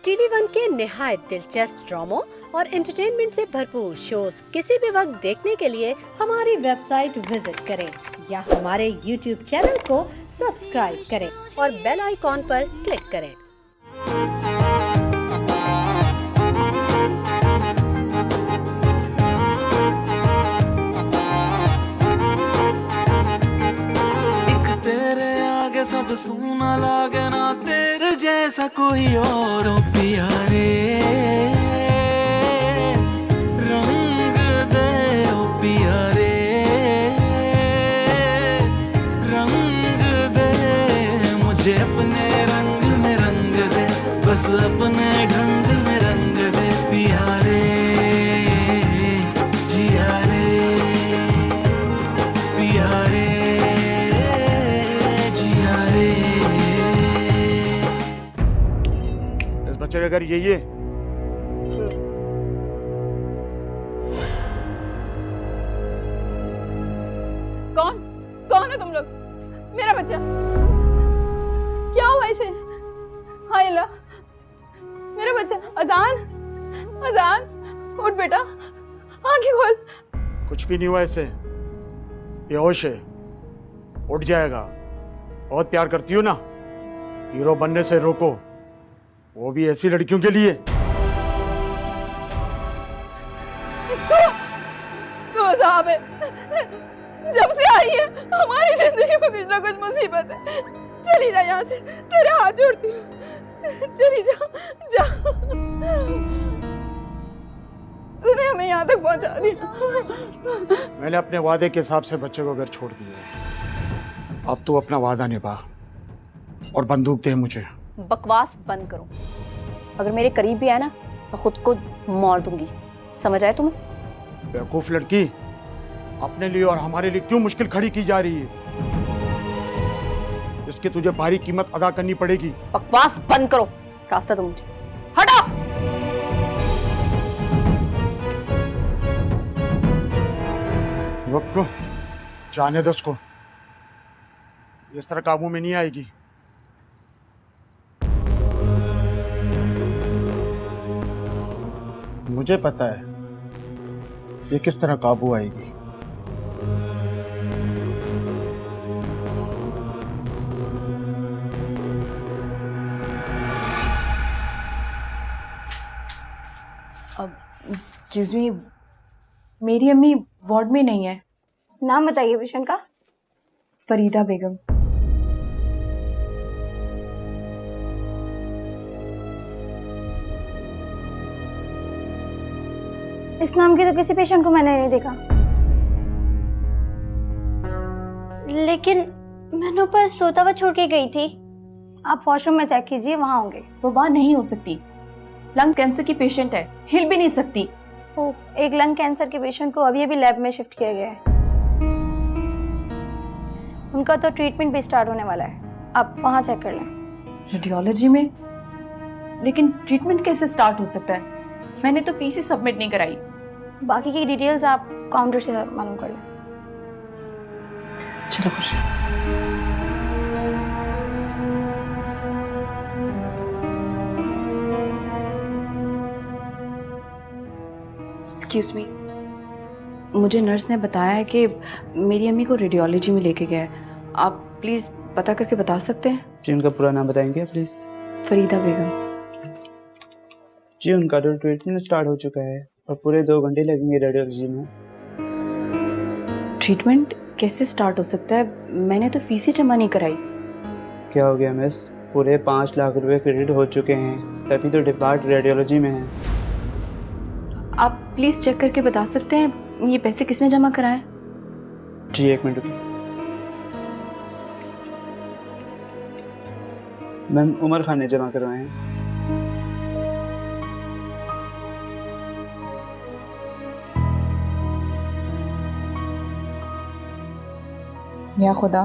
TV one के निहायत दिलचस्प ड्रामों और एंटरटेनमेंट से भरपूर शोज किसी भी वक्त देखने के लिए हमारी वेबसाइट विजिट करें या हमारे यूट्यूब चैनल को सब्सक्राइब करें और बेल आइकॉन पर क्लिक करें। सब सूना लागे ना तेरे जैसा कोई और पिया रे, रंग दे ओ पिया रे, रंग दे मुझे अपने रंग में रंग दे, बस अपने ढंग में रंग दे पिया रे, जिया रे, पिया रे। बच्चे का घर यही है। कौन है तुम लोग? मेरा बच्चा क्या हुआ इसे? हाय अल्लाह, मेरा बच्चा। अजान उठ बेटा, आंखें खोल। कुछ भी नहीं हुआ इसे, बेहोश है, उठ जाएगा। बहुत प्यार करती हो ना, हीरो बनने से रोको, वो भी ऐसी लड़कियों के लिए। तू अज़ाब है, जब से आई है हमारी जिंदगी में कुछ ना कुछ मुसीबत है। चली जा यहाँ से, तेरे हाथ जोड़ती हूँ, चली जा। तूने हमें यहाँ तक पहुँचा दिया। मैंने अपने वादे के हिसाब से बच्चे को घर छोड़ दिया। अब तू अपना वादा निभा और बंदूक दे मुझे। बकवास बंद करो। अगर मेरे करीब भी आए ना तो खुद को मार दूंगी, समझ आए तुम्हें? बेवकूफ लड़की, अपने लिए और हमारे लिए क्यों मुश्किल खड़ी की जा रही है? इसकी तुझे भारी कीमत अदा करनी पड़ेगी। बकवास बंद करो, रास्ता दो मुझे, हटो। रुको, जाने दो उसको, इस तरह काबू में नहीं आएगी। मुझे पता है ये किस तरह काबू आएगी। एक्सक्यूज मी, मेरी अम्मी वार्ड में नहीं है। नाम बताइए पेशेंट का। फरीदा बेगम। इस नाम के तो किसी पेशेंट को मैंने नहीं देखा, लेकिन मैंने ऊपर सोता हुआ छोड़ के गई थी। आप वॉशरूम में चेक कीजिए, वहां होंगे। वो वहां नहीं हो सकती, लंग कैंसर की पेशेंट है, हिल भी नहीं सकती। ओ, एक लंग कैंसर के पेशेंट को अभी अभी लैब में शिफ्ट किया गया है। उनका तो ट्रीटमेंट भी स्टार्ट होने वाला है, आप वहां चेक कर लें। रेडियोलॉजी में? लेकिन ट्रीटमेंट कैसे स्टार्ट हो सकता है? मैंने तो फीस ही सबमिट नहीं कराई। बाकी की डिटेल्स आप काउंटर से मालूम कर लें। चलो खुशी। एक्सक्यूज मी, मुझे नर्स ने बताया है कि मेरी अम्मी को रेडियोलॉजी में लेके गया है। आप प्लीज पता करके बता सकते हैं? जी, उनका पूरा नाम बताएंगे प्लीज? फरीदा बेगम। जी, उनका तो ट्रीटमेंट स्टार्ट हो चुका है और पूरे 2 घंटे लगेंगे रेडियोलॉजी में। ट्रीटमेंट कैसे स्टार्ट हो सकता है? मैंने तो फीस ही जमा नहीं कराई। क्या हो गया मिस? पूरे 5 लाख रुपए क्रेडिट हो चुके हैं, तभी तो डिपार्ट रेडियोलॉजी में है। आप प्लीज चेक करके बता सकते हैं ये पैसे किसने जमा कराए? जी, 1 मिनट रुकिए। मैम, उमर खान ने जमा करवाए हैं। या खुदा,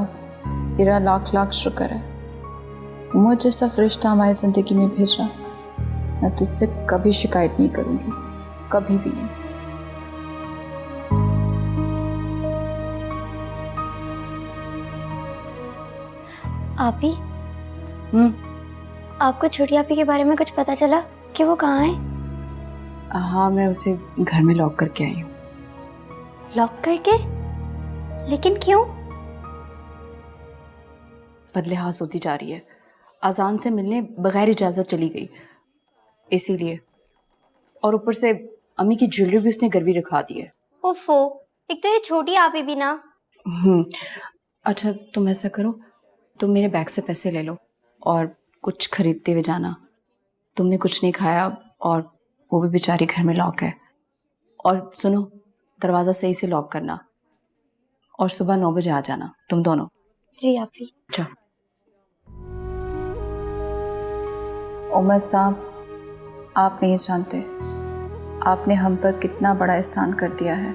तेरा लाख लाख शुक्र है, मुझ जैसा फरिश्ता हमारी जिंदगी में भेजा। मैं तुझसे कभी शिकायत नहीं करूंगी, कभी भी नहीं। आप ही? आपको छोटी आपी के बारे में कुछ पता चला कि वो कहाँ है? हाँ, मैं उसे घर में लॉक करके आई हूँ। लॉक करके? लेकिन क्यों? बदले हाथ होती जा रही है। अजान से मिलने बगैर इजाज़त चली गई, इसीलिए। और ऊपर से अम्मी की ज्वेलरी भी उसने गिरवी रखवा दी है। ओफो, एक तो ये छोटी आपी भी ना। अच्छा, तुम ऐसा करो, तुम मेरे बैग से पैसे ले लो और कुछ खरीदते हुए जाना। तुमने कुछ नहीं खाया और वो भी बेचारी घर में लॉक है। और सुनो, दरवाज़ा सही से लॉक करना और सुबह 9 बजे आ जाना तुम दोनों। जी आपी। अच्छा। उमर साहब, आप नहीं जानते आपने हम पर कितना बड़ा एहसान कर दिया है।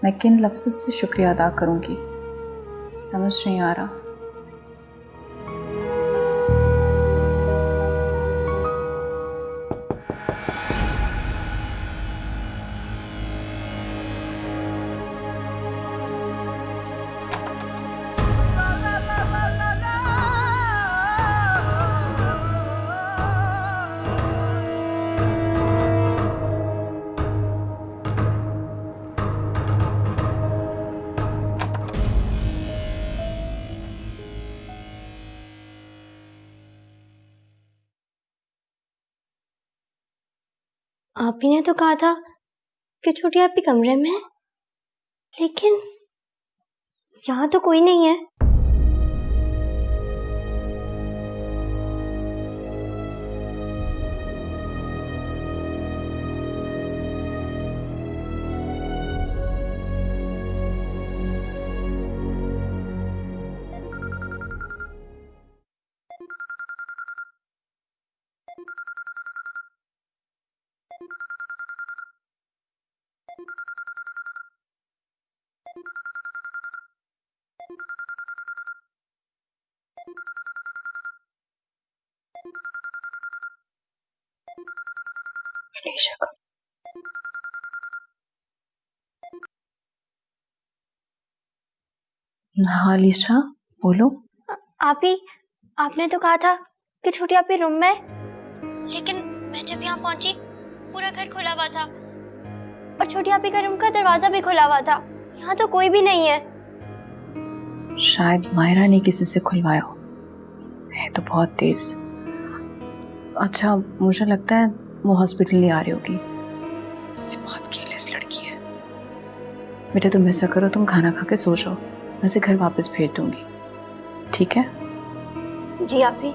मैं किन लफ्ज़ों से शुक्रिया अदा करूंगी, समझ नहीं आ रहा। आप ही ने तो कहा था कि छोटी आपी कमरे में है, लेकिन यहाँ तो कोई नहीं है। हाँ अलीशा, बोलो। आपी, आपने तो कहा था कि छोटी आपी रूम में है, लेकिन मैं जब यहाँ पहुंची पूरा घर खुला हुआ था और छोटी आपी का रूम का दरवाजा भी खुला हुआ था। यहाँ तो कोई भी नहीं है। शायद मायरा ने किसी से खुलवाया हो, है तो बहुत तेज। अच्छा, मुझे लगता है वो हॉस्पिटल नहीं आ रही होगी। ऐसी बहुत केयरलेस लड़की है। बेटा तुम ऐसा करो, तुम खाना खा के सो जाओ, मैं इसे घर वापस भेज दूंगी, ठीक है? जी आपी।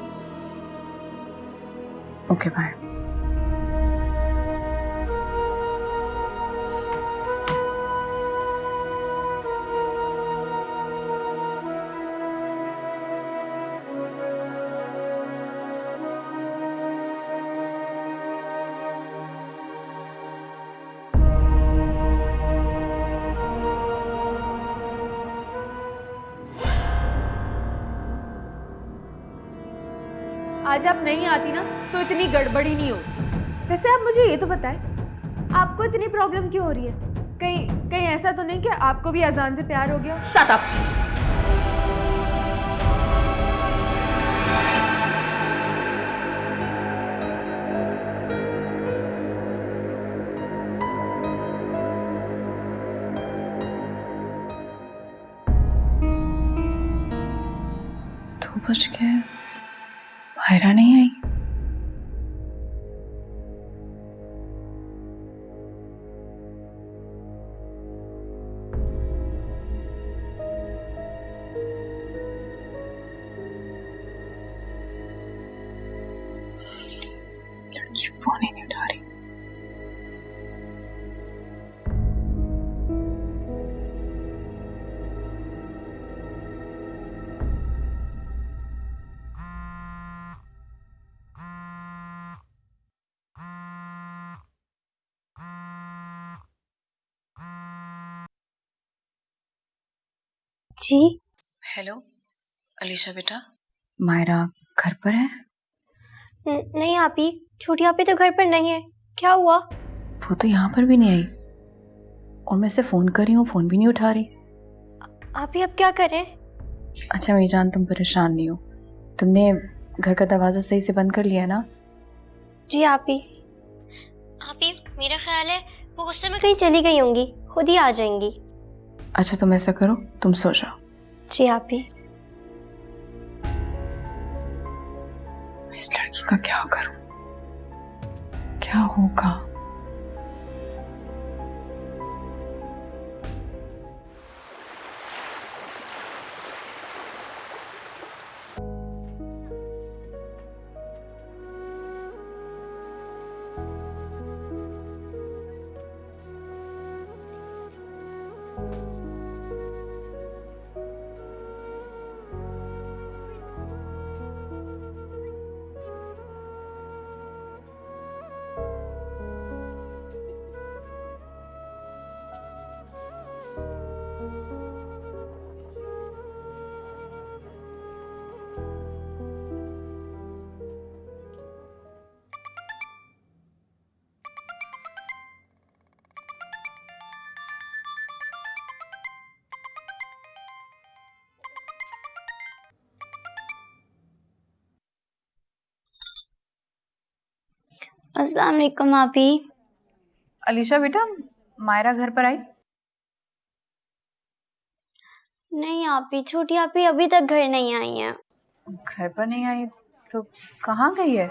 Okay bye. आज आप नहीं आती ना तो इतनी गड़बड़ी नहीं होती। वैसे आप मुझे ये तो बताएं, आपको इतनी प्रॉब्लम क्यों हो रही है? कहीं कहीं ऐसा तो नहीं कि आपको भी अजान से प्यार हो गया? Shut up. दो बज गए, मायरा नहीं आई। लड़की फोन ही नहीं उठा रही। जी हेलो अलीशा बेटा, मायरा घर पर है? नहीं आपी, छोटी आपी तो घर पर नहीं है। क्या हुआ? वो तो यहाँ पर भी नहीं आई और मैं इसे फोन कर रही हूँ, फोन भी नहीं उठा रही। आपी अब क्या करें? अच्छा मेरी जान, तुम परेशान नहीं हो। तुमने घर का दरवाजा सही से बंद कर लिया है ना? जी आपी मेरा ख्याल है वो गुस्से में कहीं चली गई होंगी, खुद ही आ जाएंगी। अच्छा तुम ऐसा करो, तुम सो जाओ। जी आपी। इस लड़की का क्या करूं? क्या होगा? अस्सलाम वालेकुम आपी। अलीशा बेटा, मायरा घर पर आई? नहीं आपी, छोटी आपी अभी तक घर नहीं आई है। घर पर नहीं आई तो कहाँ गई है?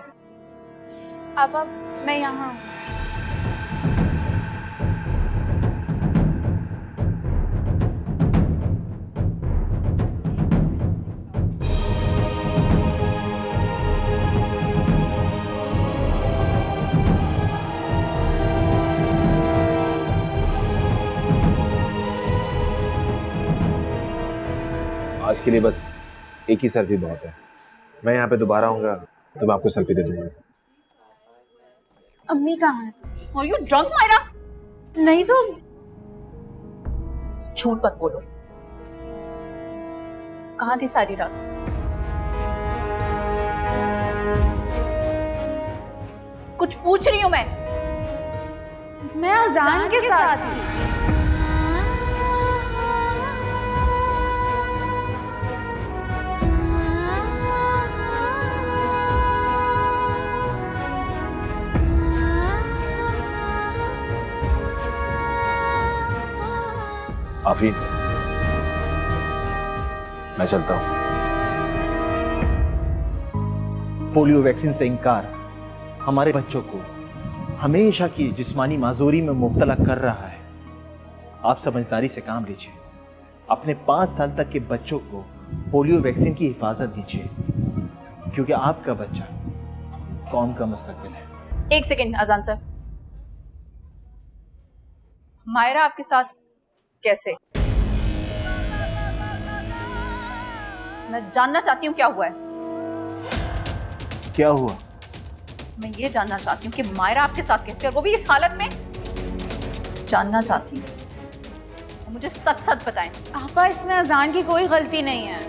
पापा मैं यहाँ हूँ। आज के लिए बस एक ही सेल्फी बहुत है। मैं यहाँ पे दोबारा आऊंगा तो मैं आपको सेल्फी दे दूंगा। अम्मी कहाँ है? Are you drunk, Myra? नहीं तो झूठ मत बोलो। कहाँ थी सारी रात? कुछ पूछ रही हूँ मैं अजान के साथ थी। आफरीन, मैं चलता हूं। पोलियो वैक्सीन से इंकार हमारे बच्चों को हमेशा की जिस्मानी माजूरी में मुब्तला कर रहा है। आप समझदारी से काम लीजिए। अपने 5 साल तक के बच्चों को पोलियो वैक्सीन की हिफाजत दीजिए, क्योंकि आपका बच्चा कौम का मुस्तकबिल है। एक सेकेंड अजान सर, मायरा आपके साथ कैसे? मैं जानना चाहती हूँ क्या हुआ है। क्या हुआ? मैं ये जानना चाहती हूँ कि मायरा आपके साथ कैसे, और वो भी इस हालत में। जानना चाहती हूँ, मुझे सच सच बताएं। पापा इसमें अजान की कोई गलती नहीं है।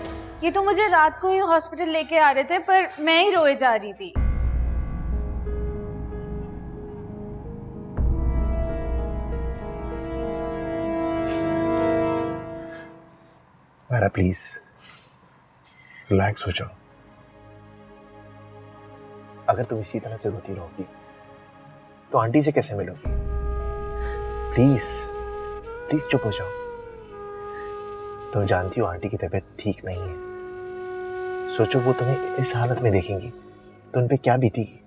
ये तो मुझे रात को ही हॉस्पिटल लेके आ रहे थे, पर मैं ही रोए जा रही थी। मायरा प्लीज रिलैक्स हो जाओ। अगर तुम इसी तरह से रोती रहोगी तो आंटी से कैसे मिलोगी? प्लीज प्लीज चुप हो जाओ। तुम जानती हो आंटी की तबीयत ठीक नहीं है। सोचो वो तुम्हें इस हालत में देखेंगी तो उन पे क्या बीतेगी।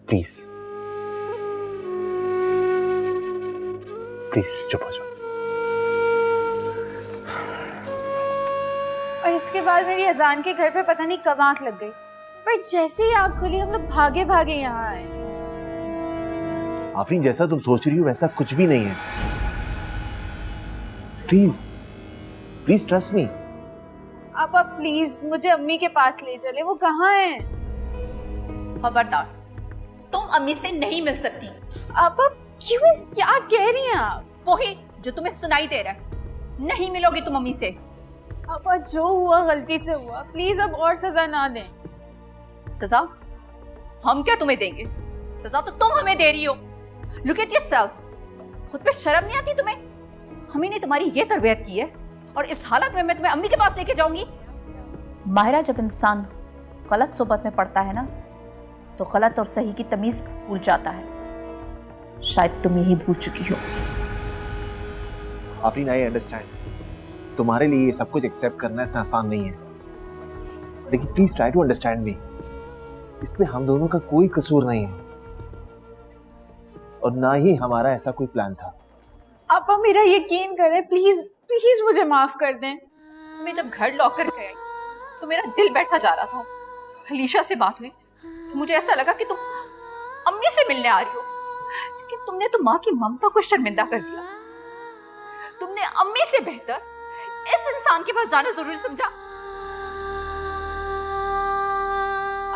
प्लीज प्लीज चुप हो जाओ। और इसके बाद मेरी अजान के घर पे पता नहीं कब आंख लग गई, पर जैसे ही आंख खुली हम लोग भागे भागे यहाँ आए। आफरीन, जैसा तुम सोच रही हो वैसा कुछ भी नहीं है। Please please trust me. आप प्लीज मुझे अम्मी के पास ले चले, वो कहाँ हैं? खबरदार, तुम अम्मी से नहीं मिल सकती। आप क्यों, क्या कह रही हैं आप? वही जो तुम्हें सुनाई दे रहा है। नहीं मिलोगी तुम अम्मी से। आप जो हुआ गलती से हुआ, प्लीज अब और सजा ना दें। सजा हम क्या तुम्हें देंगे? सजा तो तुम हमें दे रही हो। Look at yourself. खुद पे शर्म नहीं आती तुम्हें? हमें ने तुम्हारी ये तरबियत की है और इस हालत में मैं तुम्हें अम्मी के पास लेके जाऊंगी? माहिरा जब इंसान गलत सोबत में पड़ता है ना तो गलत और सही की तमीज भूल जाता है। शायद तुम यही भूल चुकी हो। आफरीन, आई अंडरस्टैंड तुम्हारे लिए ये सब कुछ एक्सेप्ट करना इतना आसान नहीं है, लेकिन please try to understand me. इसमें हम दोनों का कोई कसूर नहीं है और ना ही हमारा ऐसा कोई प्लान था। आप मेरा यकीन करें, प्लीज प्लीज मुझे माफ कर दें। मैं जब घर लॉक कर गई तो मेरा दिल बैठा जा रहा था। अलीशा से बात हुई तो मुझे ऐसा लगा कि तुम अम्मी से मिलने आ रही हो, लेकिन तुमने तो माँ की ममता को शर्मिंदा कर दिया। तुमने अम्मी से बेहतर इस इंसान के पास जाना जरूरी समझा।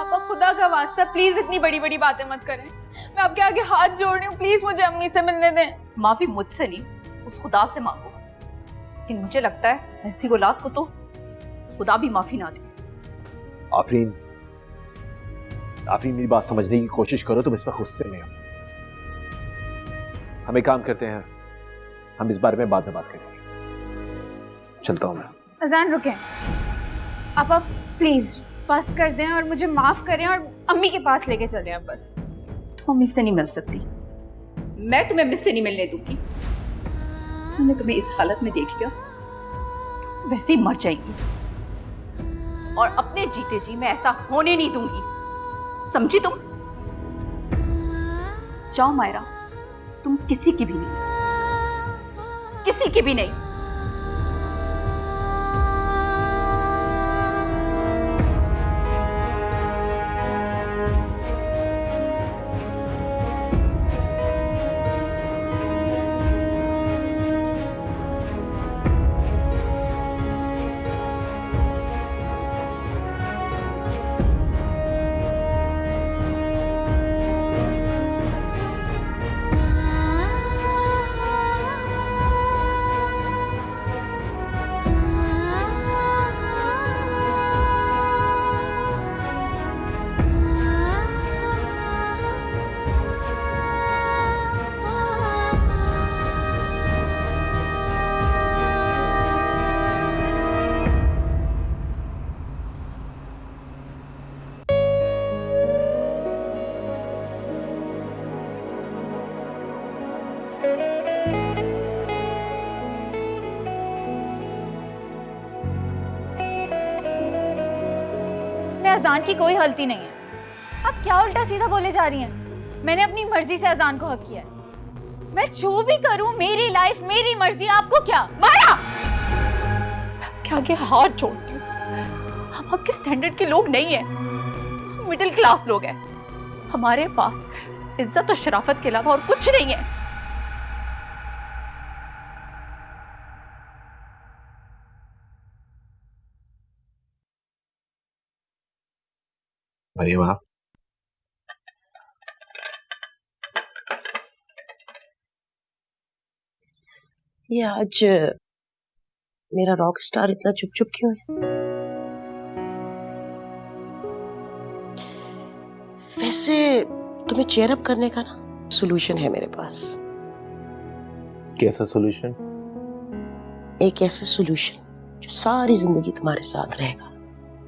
आप खुदा का वास्ता प्लीज इतनी बड़ी बड़ी बातें मत करें। मैं आपके आगे हाथ जोड़ रही हूँ, प्लीज मुझे अम्मी से मिलने दें। माफी मुझसे नहीं, उस खुदा से मांगो। लेकिन मुझे लगता है ऐसी औलाद को तो खुदा भी माफी ना दे। आफरीन, आफरीन मेरी बात समझने की कोशिश करो, तुम इस पर गुस्से में हो। हम एक काम करते हैं, हम इस बारे में बाद में बात करेंगे। चलता हूं मैं। अजान रुकें, आप प्लीज बस कर दें और मुझे माफ करें और अम्मी के पास लेके चलें। आप बस। तुम अम्मी से नहीं मिल सकती, मैं तुम्हें अम्मी से नहीं मिलने दूंगी। मैंने तुम्हें इस हालत में देख लिया तो वैसे ही मर जाएगी, और अपने जीते जी मैं ऐसा होने नहीं दूंगी, समझी तुम? जाओ मायरा, तुम किसी की भी नहीं, किसी की भी नहीं। अजान की कोई गलती नहीं है। आप क्या उल्टा सीधा बोले जा रही हैं? मैंने अपनी मर्जी से अजान को हक किया है। मैं जो भी करूं, मेरी लाइफ मेरी मर्जी, आपको क्या? माया, क्या आगे हाथ जोड़ती हूँ। हम आपके स्टैंडर्ड के लोग नहीं हैं, हम मिडिल क्लास लोग हैं। हमारे पास इज्जत और शराफत के अलावा और कुछ नहीं है। मरियम, आप ये आज मेरा रॉक स्टार इतना चुप चुप क्यों है? वैसे तुम्हें चेयर अप करने का ना सॉल्यूशन है मेरे पास। कैसा सॉल्यूशन? एक ऐसा सॉल्यूशन जो सारी जिंदगी तुम्हारे साथ रहेगा,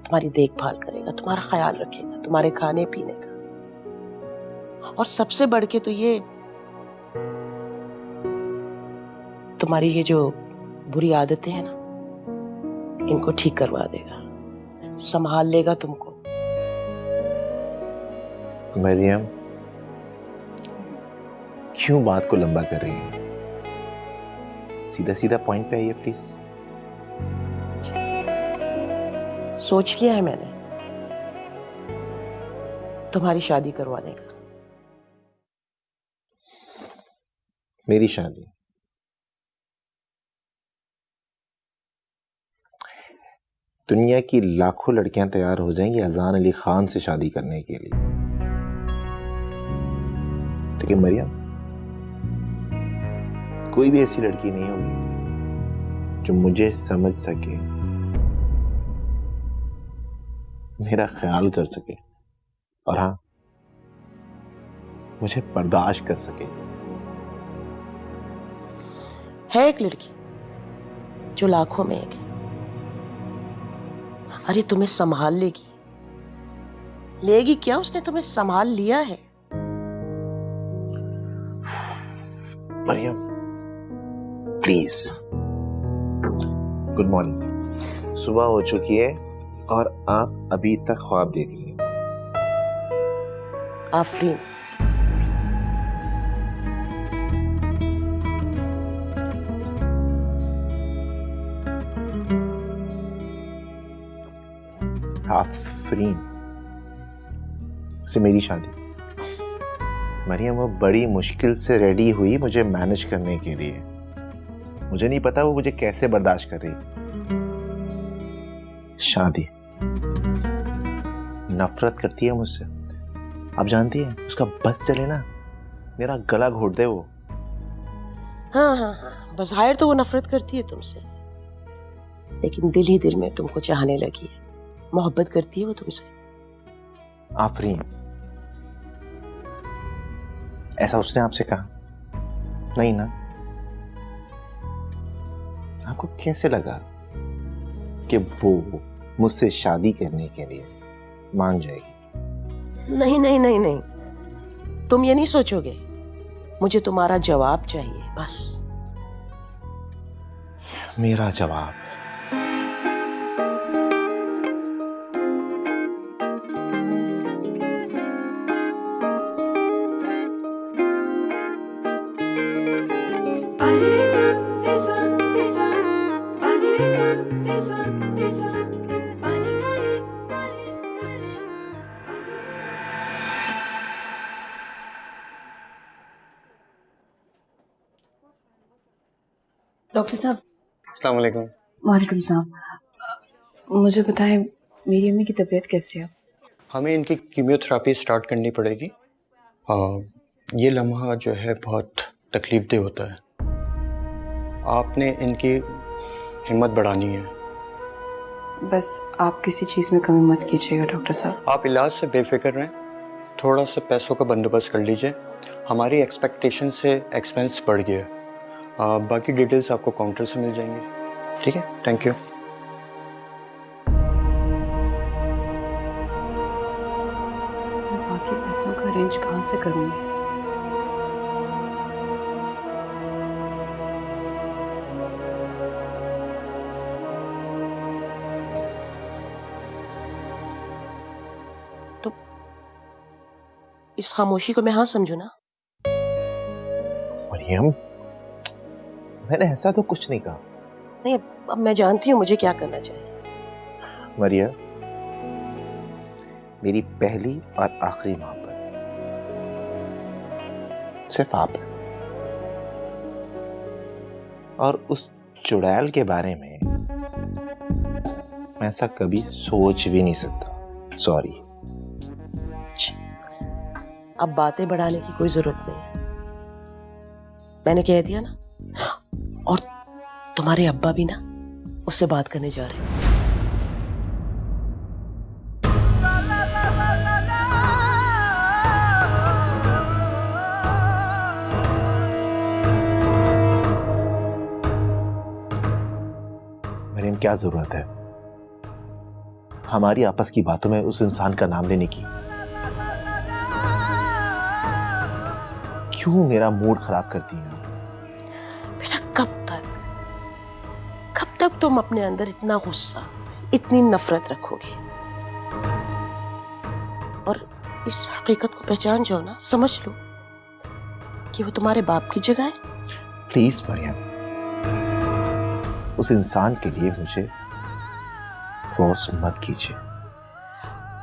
तुम्हारी देखभाल करेगा, तुम्हारा ख्याल रखेगा, तुम्हारे खाने पीने का, और सबसे बढ़ के तो ये तुम्हारी ये जो बुरी आदतें हैं ना, इनको ठीक करवा देगा, संभाल लेगा तुमको। मरियम, क्यों बात को लंबा कर रही है? सीधा सीधा पॉइंट पे आइए प्लीज। सोच लिया है मैंने तुम्हारी शादी करवाने का। मेरी शादी? दुनिया की लाखों लड़कियां तैयार हो जाएंगी अजान अली खान से शादी करने के लिए, लेकिन मरियम, कोई भी ऐसी लड़की नहीं होगी जो मुझे समझ सके, मेरा ख्याल कर सके, और हाँ, मुझे बर्दाश्त कर सके। है एक लड़की जो लाखों में एक है। अरे तुम्हें संभाल लेगी, लेगी क्या? उसने तुम्हें संभाल लिया है। मरियम प्लीज। Good morning. सुबह हो चुकी है और आप अभी तक ख्वाब देख रही हैं। आफरीन, आफरीन से मेरी शादी। मरियम वो बड़ी मुश्किल से रेडी हुई मुझे मैनेज करने के लिए। मुझे नहीं पता वो मुझे कैसे बर्दाश्त कर रही। शादी। नफरत करती है मुझसे। आप जानती हैं उसका बस चले ना मेरा गला घोट दे वो। हाँ हाँ हाँ, बज़ाहिर तो वो नफरत करती है तुमसे, लेकिन दिल ही दिल में तुमको चाहने लगी है, मोहब्बत करती है वो तुमसे। आफरीन, ऐसा उसने आपसे कहा? नहीं ना? आपको कैसे लगा कि वो मुझसे शादी करने के लिए मान जाएगी? नहीं नहीं नहीं नहीं, तुम ये नहीं सोचोगे। मुझे तुम्हारा जवाब चाहिए बस। मेरा जवाब? डॉक्टर साहब। अस्सलाम वालेकुम। वालेकुम सलाम। मुझे बताएं मेरी अम्मी की तबीयत कैसी है? हमें इनकी कीमोथेरेपी स्टार्ट करनी पड़ेगी। ये लम्हा जो है बहुत तकलीफदेह होता है। आपने इनकी हिम्मत बढ़ानी है। बस आप किसी चीज़ में कमी मत कीजिएगा डॉक्टर साहब। आप इलाज से बेफिक्र रहें, थोड़ा सा पैसों का बंदोबस्त कर लीजिए। हमारी एक्सपेक्टेशन से एक्सपेंस बढ़ गया है। बाकी डिटेल्स आपको काउंटर से मिल जाएंगी। ठीक है, थैंक यू। बाकी पैसों का अरेंज कहाँ से करूँगी? तो इस खामोशी को मैं हाँ समझू ना? मरियम, मैंने ऐसा तो कुछ नहीं कहा। नहीं, अब मैं जानती हूँ मुझे क्या करना चाहिए। मरियम, मेरी पहली और आखिरी मोहब्बत सिर्फ आप है। और उस चुड़ैल के बारे में मैं ऐसा कभी सोच भी नहीं सकता। सॉरी। अब बातें बढ़ाने की कोई जरूरत नहीं है, मैंने कह दिया ना। और तुम्हारे अब्बा भी ना उससे बात करने जा रहे हैं। मरियम, क्या जरूरत है हमारी आपस की बातों में उस इंसान का नाम लेने की? क्यों मेरा मूड खराब करती हैं? बेटा, कब तक तुम अपने अंदर इतना गुस्सा, इतनी नफरत रखोगे? और इस हकीकत को पहचान जाओ ना, समझ लो कि वो तुम्हारे बाप की जगह है। प्लीज मरियम, उस इंसान के लिए मुझे फोर्स मत कीजिए।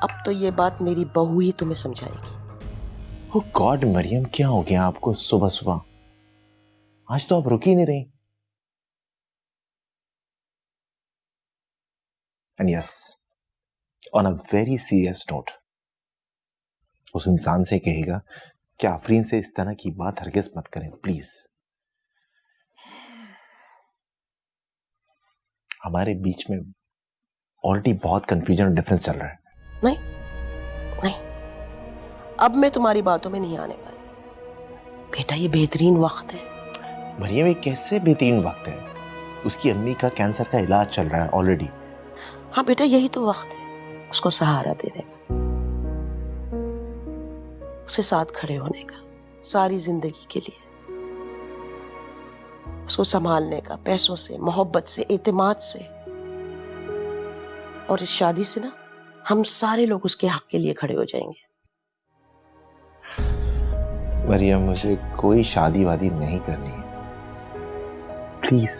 अब तो ये बात मेरी बहू ही तुम्हें समझाएगी। ओह गॉड मरियम, क्या हो गया आपको सुबह सुबह? आज तो आप रुक ही नहीं रही। And yes, on a very serious note, उस इंसान से कहेगा कि आफरीन से इस तरह की बात हरगिज मत करें प्लीज। हमारे बीच में ऑलरेडी बहुत कंफ्यूजन और डिफरेंस चल रहा है। नहीं नहीं, अब मैं तुम्हारी बातों में नहीं आने वाली। बेटा, ये बेहतरीन वक्त है। मरियम, ये कैसे बेहतरीन वक्त है? उसकी अम्मी का कैंसर का इलाज चल रहा है ऑलरेडी। हाँ बेटा, यही तो वक्त है उसको सहारा देने का। उसके साथ खड़े होने का सारी जिंदगी के लिए, उसको संभालने का पैसों से, मोहब्बत से, एतमाद से। और इस शादी से ना हम सारे लोग उसके हक के लिए खड़े हो जाएंगे। मरियम, मुझे कोई शादी वादी नहीं करनी है। प्लीज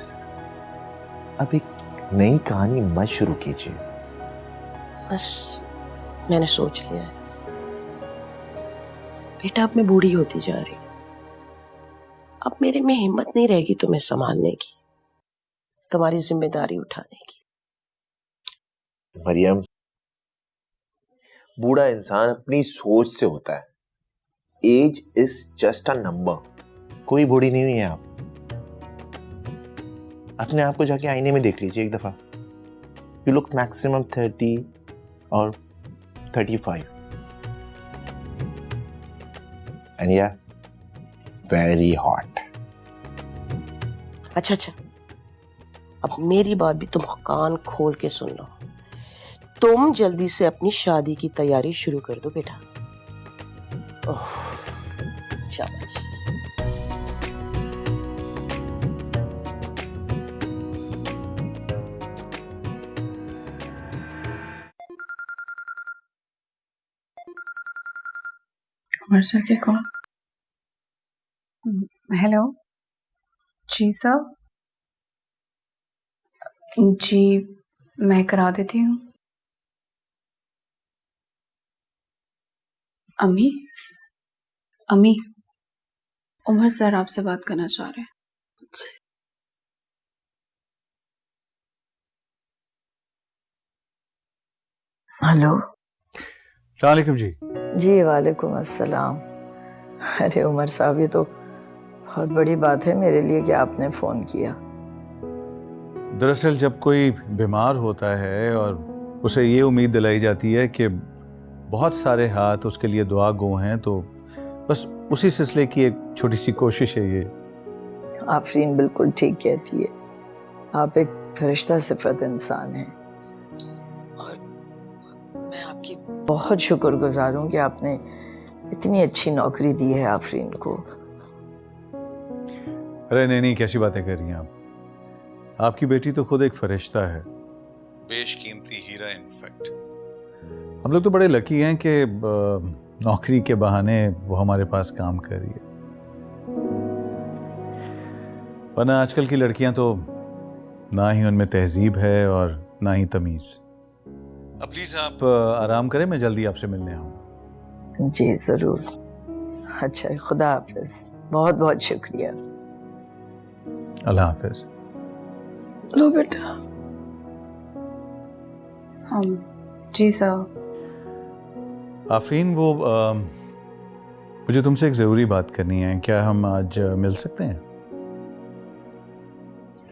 अब एक नई कहानी मत शुरू कीजिए। बस मैंने सोच लिया है बेटा, अब मैं बूढ़ी होती जा रही हूँ। अब मेरे में हिम्मत नहीं रहेगी तुम्हें संभालने की, तुम्हारी जिम्मेदारी उठाने की। मरियम, बूढ़ा इंसान अपनी सोच से होता है। Age is just a number. कोई बूढ़ी नहीं हुई है आप। अपने आप को जाके आईने में देख लीजिए एक दफा। यू लुक मैक्सिमम 30 और 35 एंड या वेरी हॉट। अच्छा, अब मेरी बात भी तुम कान खोल के सुन लो। तुम जल्दी से अपनी शादी की तैयारी शुरू कर दो बेटा। शाबाश। उमर सर के कॉल। हेलो जी सर। जी मैं करा देती हूँ। अम्मी उमर सर आपसे बात करना चाह रहे हैं। हेलो। सलामुअलैकुम जी। जी वालेकुम अस्सलाम। अरे उमर साहब, ये तो बहुत बड़ी बात है मेरे लिए कि आपने फ़ोन किया। दरअसल जब कोई बीमार होता है और उसे ये उम्मीद दिलाई जाती है कि बहुत सारे हाथ उसके लिए दुआ गो हैं, तो बस उसी सिलसिले की एक छोटी सी कोशिश है ये। आफरीन बिल्कुल ठीक कहती है। आप एक फरिश्ता सिफत इंसान हैं और मैं आपकी बहुत शुक्रगुजार हूँ कि आपने इतनी अच्छी नौकरी दी है आफरीन को। अरे नहीं, कैसी बातें कर रही हैं आप। आपकी बेटी तो खुद एक फरिश्ता है, बेशकीमती हीरा। इनफैक्ट हम लोग तो बड़े लकी हैं कि नौकरी के बहाने वो हमारे पास काम कर रही है, वरना आजकल की लड़कियां तो ना ही उनमें तहजीब है और ना ही तमीज़। अब प्लीज़ आप आराम करें, मैं जल्दी आपसे मिलने आऊँ। जी ज़रूर। अच्छा, खुदा हाफिज़। बहुत बहुत शुक्रिया। अल्लाह हाफिज़। लो बेटा। जी सर। आफरीन, वो मुझे तुमसे एक ज़रूरी बात करनी है। क्या हम आज मिल सकते हैं?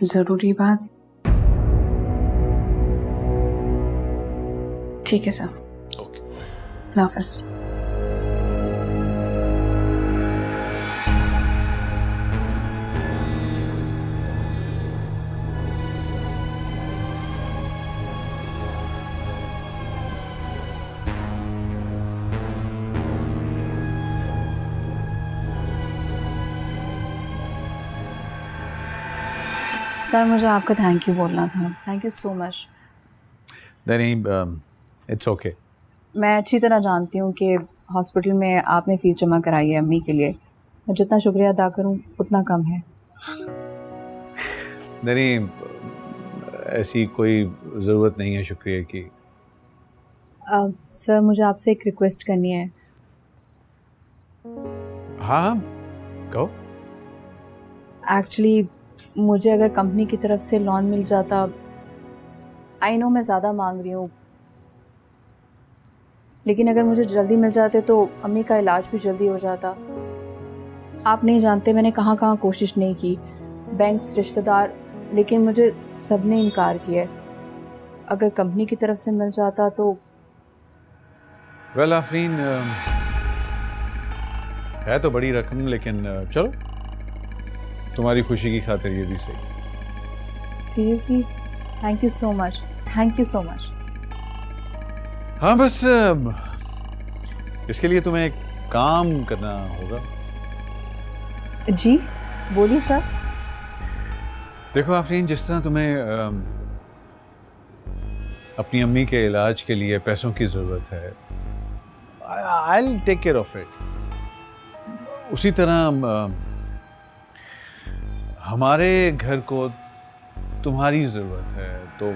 जरूरी बात? ठीक है सर। ओके। अल्लाह हाफिज़। सर मुझे आपका थैंक यू बोलना था। Thank you so much. नहीं, इट्स ओके। मैं अच्छी तरह जानती हूँ कि हॉस्पिटल में आपने फ़ीस जमा कराई है अम्मी के लिए। मैं जितना शुक्रिया अदा करूँ उतना कम है। नहीं, ऐसी कोई ज़रूरत नहीं है शुक्रिया की। सर मुझे आपसे एक रिक्वेस्ट करनी है। हाँ, कहो। एक्चुअली मुझे अगर कंपनी की तरफ से लोन मिल जाता, आई नो मैं ज़्यादा मांग रही हूँ, लेकिन अगर मुझे जल्दी मिल जाते तो अम्मी का इलाज भी जल्दी हो जाता। आप नहीं जानते मैंने कहाँ कहाँ कोशिश नहीं की, बैंक्स, रिश्तेदार, लेकिन मुझे सब ने इनकार किया। अगर कंपनी की तरफ से मिल जाता तो। वेल आफरीन, है तो बड़ी रकम, लेकिन चलो तुम्हारी खुशी की खातिर ये भी सही। Seriously thank you so much. Thank you so much. हाँ, बस इसके लिए तुम्हें एक काम करना होगा। जी बोलिए सर। देखो आफरीन, जिस तरह तुम्हें अपनी अम्मी के इलाज के लिए पैसों की ज़रूरत है, I will take care of it. उसी तरह हमारे घर को तुम्हारी ज़रूरत है, तो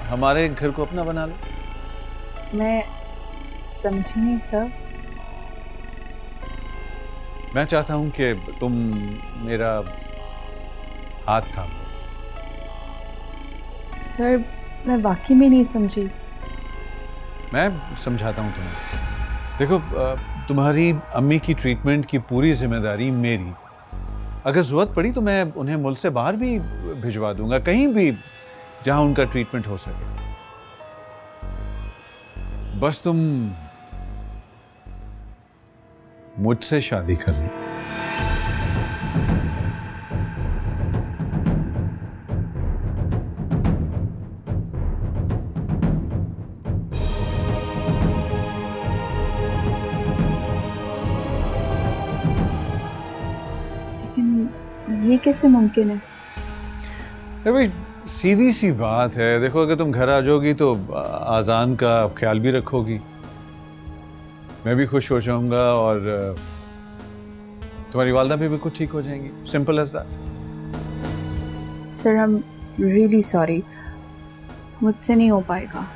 हमारे घर को अपना बना लो। मैं समझी नहीं सर। मैं चाहता हूं कि तुम मेरा हाथ थामो। सर मैं वाकई में नहीं समझी। मैं समझाता हूं तुम्हें। देखो, तुम्हारी अम्मी की ट्रीटमेंट की पूरी जिम्मेदारी मेरी। अगर ज़रूरत पड़ी तो मैं उन्हें मुल्क से बाहर भी भिजवा दूंगा, कहीं भी जहां उनका ट्रीटमेंट हो सके। बस तुम मुझसे शादी कर लो। ये कैसे मुमकिन है? अरे भाई, सीधी सी बात है। देखो, अगर तुम घर आ जाओगी तो आज़ान का ख्याल भी रखोगी, मैं भी खुश हो जाऊंगा और तुम्हारी वालदा भी बिल्कुल ठीक हो जाएंगी। Simple as that. Sir I am really sorry, मुझसे नहीं हो पाएगा।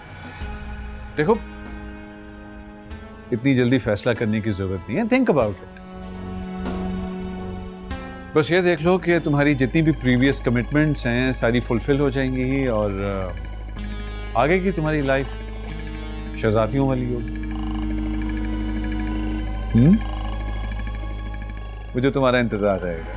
देखो, इतनी जल्दी फैसला करने की जरूरत नहीं है। Think about it. बस ये देख लो कि तुम्हारी जितनी भी प्रीवियस कमिटमेंट्स हैं सारी फुलफिल हो जाएंगी और आगे की तुम्हारी लाइफ शहजादियों वाली होगी। मुझे तुम्हारा इंतजार रहेगा।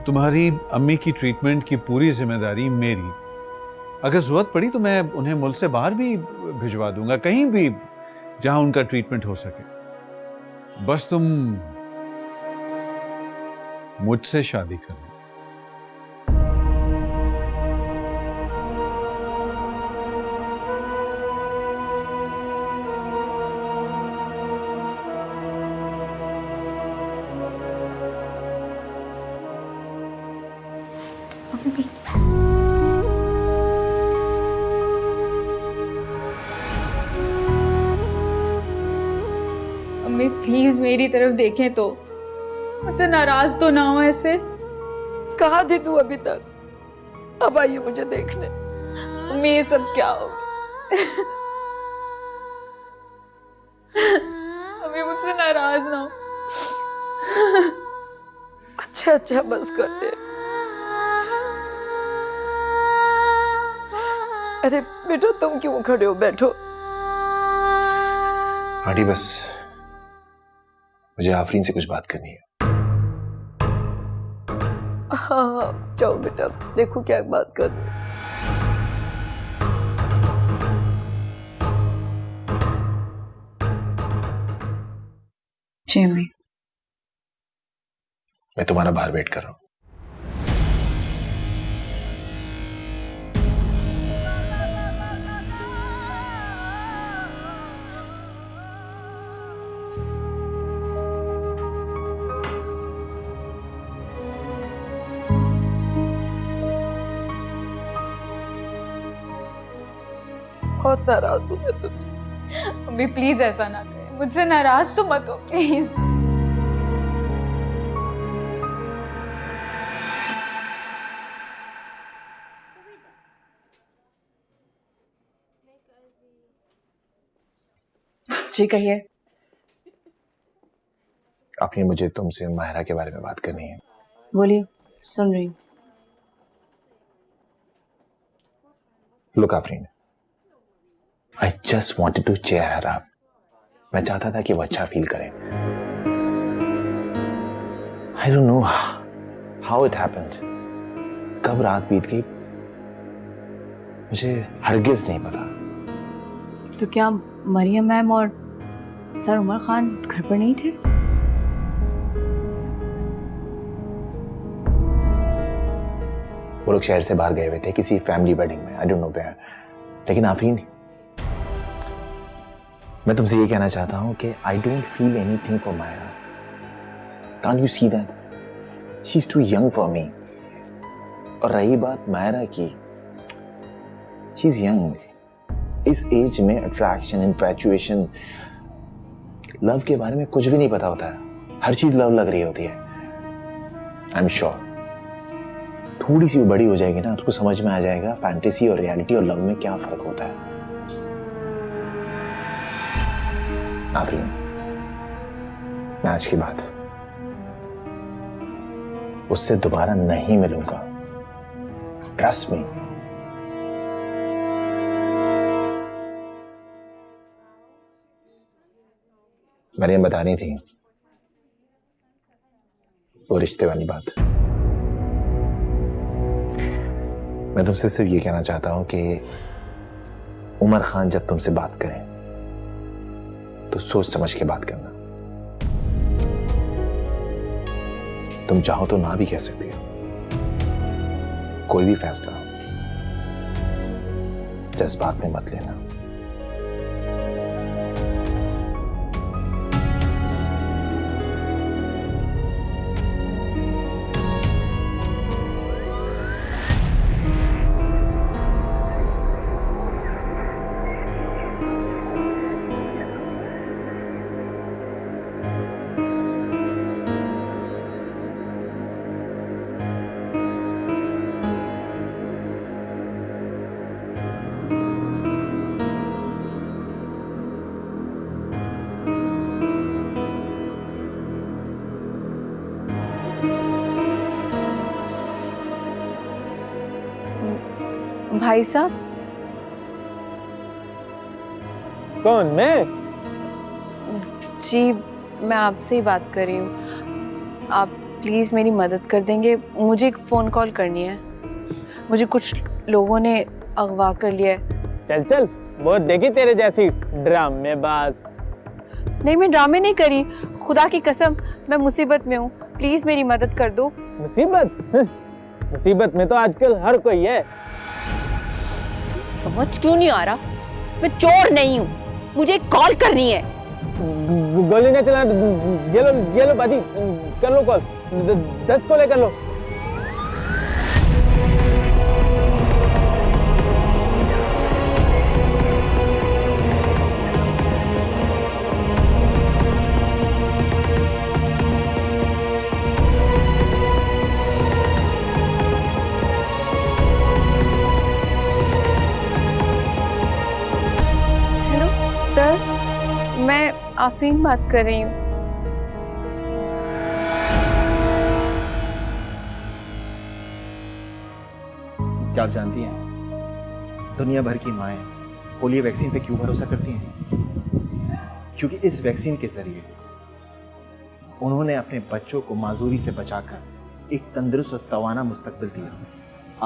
तुम्हारी अम्मी की ट्रीटमेंट की पूरी जिम्मेदारी मेरी। अगर ज़रूरत पड़ी तो मैं उन्हें मुल्क से बाहर भी भिजवा दूंगा, कहीं भी जहां उनका ट्रीटमेंट हो सके। बस तुम मुझसे शादी कर लो। अम्मी प्लीज मेरी तरफ देखें तो, मुझसे नाराज तो ना हो ऐसे। कहाँ थी तू अभी तक? अब आइए मुझे देखने। अम्मी ये सब क्या हो गया? अम्मी मुझसे नाराज ना हो। अच्छा अच्छा बस कर दे। अरे बेटा तुम क्यों खड़े हो? बैठो। आंटी बस मुझे आफरीन से कुछ बात करनी है। हाँ हाँ जाओ बेटा, देखो क्या बात कर दो। जेमी, मैं तुम्हारा बाहर वेट कर रहा हूँ। बहुत नाराज हूँ मैं तुझसे। अम्मी प्लीज ऐसा ना करें, मुझसे नाराज तो मत हो प्लीज। जी कहिए। आपने मुझे तुमसे माहिरा के बारे में बात करनी है। बोलिए, सुन रही हूँ। Look Afreen, I just wanted to cheer her up. मैं चाहता था कि वो अच्छा फील करे. I don't know how it happened. कब रात बीत गई मुझे हरगिज नहीं पता. तो क्या मरियम मैम और सर उमर खान घर पर नहीं थे? वो लोग शहर से बाहर गए हुए थे किसी फैमिली वेडिंग में. I don't know where. लेकिन आफरीन, मैं तुमसे ये कहना चाहता हूं कि I don't feel anything for Myra. Can't you see that? She is too young for me. और रही बात मायरा की, शी इज यंग. इस एज में अट्रैक्शन, इन्फैचुएशन, लव के बारे में कुछ भी नहीं पता होता है. हर चीज लव लग रही होती है. आई एम श्योर थोड़ी सी बड़ी हो जाएगी ना, उसको समझ में आ जाएगा फैंटेसी और रियलिटी और लव में क्या फर्क होता है. आफरीन, मैं आज के बाद उससे दोबारा नहीं मिलूंगा. Trust me. मरियम बता रही थी वो रिश्ते वाली बात. मैं तुमसे सिर्फ ये कहना चाहता हूं कि उमर खान जब तुमसे बात करें तो सोच समझ के बात करना. तुम चाहो तो ना भी कह सकती हो. कोई भी फैसला जज्बात में मत लेना. भाई साहब. कौन? मैं? जी, मैं आपसे ही बात कर रही हूँ. आप प्लीज़ मेरी मदद कर देंगे? मुझे एक फ़ोन कॉल करनी है. मुझे कुछ लोगों ने अगवा कर लिया है. चल चल, बहुत देखी तेरे जैसी ड्रामेबाज. नहीं, मैं ड्रामे नहीं करी. खुदा की कसम, मैं मुसीबत में हूँ. प्लीज़ मेरी मदद कर दो. मुसीबत? मुसीबत में तो आजकल हर कोई है. समझ क्यों नहीं आ रहा? मैं चोर नहीं हूँ. मुझे एक कॉल करनी है. गोली ना चला. ये लो बाजी, कर लो कॉल. 10 कॉल कर लो. मैं आफरीन बात कर रही हूँ. क्या आप जानती हैं दुनिया भर की माएं पोलियो वैक्सीन पे क्यों भरोसा करती हैं? क्योंकि इस वैक्सीन के जरिए उन्होंने अपने बच्चों को माजूरी से बचाकर एक तंदुरुस्त और तवाना मुस्तकबिल दिया.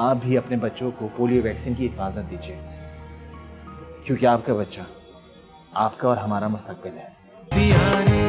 आप भी अपने बच्चों को पोलियो वैक्सीन की हिफाजत दीजिए, क्योंकि आपका बच्चा आपका और हमारा मुस्तकबिल है.